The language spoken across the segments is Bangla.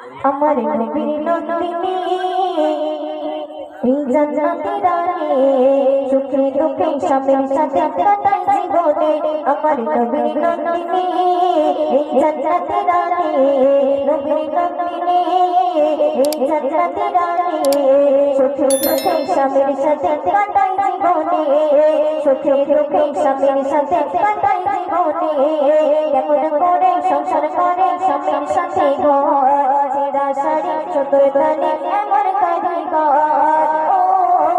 আমার নবীর নন্দিনী এই জান্নাতের রানী সুখে দুঃখে স্বামীর সাথে কাটাই জীবনে আমার নবীর নন্দিনী এই জান্নাতের রানী নবীর নন্দিনী এই জান্নাতের রানী সুখে দুঃখে স্বামীর সাথে কাটাই জীবনে সুখে দুঃখে স্বামীর সাথে কাটাই জীবনে কেমন করে সংসার করে স্বামীর সাথে ঘর ছেঁড়া শাড়ি চতুর তালে এমন কারিগর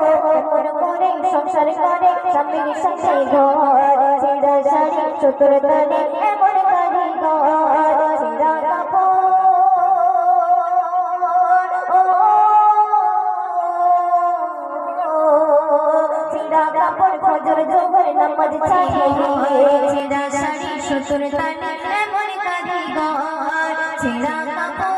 কেমন করে সংসার করে স্বামীর সাথে ঘর ছেঁড়া শাড়ি চতুর তালে এমন কারিগর ছেঁড়া কাপড় ছেঁড়া কাপড় ফজর জোহর নামাজ ছাড়িয়ে ছেঁড়া শাড়ি চতুর তালে এমন কারিগর ছেঁড়া কাপড়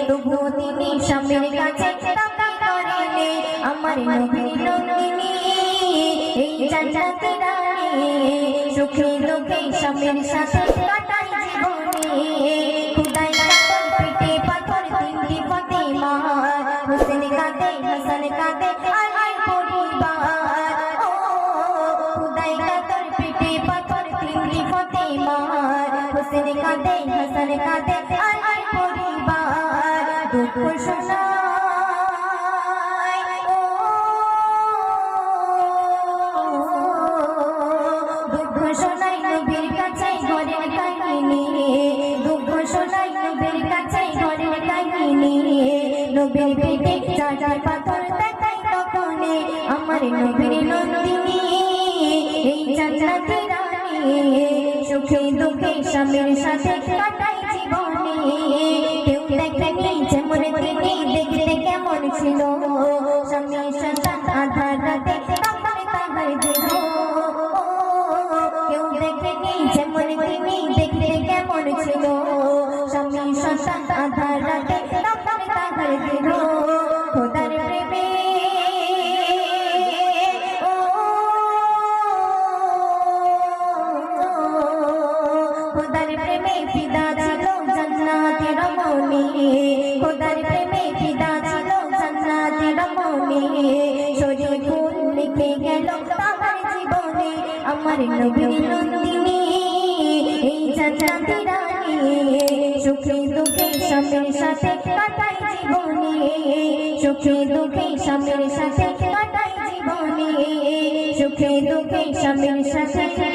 তবুও তিনি স্বামীর কাছে করেনি আমার নবীর নন্দিনী এই জান্নাতের রানী সুখে দুঃখে স্বামীর সাথে কাটাই জীবনে খুদাই কাতর পেটে পাথর তিনটি ফাতিমা হোসেন কাঁদে হাসান কাঁদে আলীর পরিবার খুদাই কাতর পেটে পাথর তিনটি ফাতিমা হোসেন কাঁদে হাসান কাঁদে আলীর পরিবার দুঃখ শোনায় দুঃখ শোনায় নবীর কাছে ঘরের কাহিনী দুঃখ শোনায় নবীর কাছে ঘরের কাহিনী নবীর পেটে চার পাথর দেখাই তখনে আমার নবীর নন্দিনী এই জান্নাতের রানী সুখে দুঃখে স্বামীর সাথে কাটাই জীবনে কেউ দেখেনি যেমন তিনি দেখতে কেমন ছিল স্বামীর সাথে আধার রাতে তাহার দেহ কেউ দেখেনি যেমন তিনি দেখতে কেমন ছিল স্বামীর সাথে আধার রাতে তাহার দেহ খোদার প্রেমে খোদার প্রেমে ফিদা ছিল জান্নাতের রমণী খোদার প্রেমে ফিদা ছিল জান্নাতের রমণী শরীর ফুল লিখে গেল তাহার জীবনে আমার নবীর নন্দিনী এই জান্নাতের রানী সুখে দুঃখে স্বামীর সাথে কাটাই জীবনে সুখে দুঃখে স্বামীর সাথে কাটাই জীবনে সুখে দুঃখে স্বামীর সাথে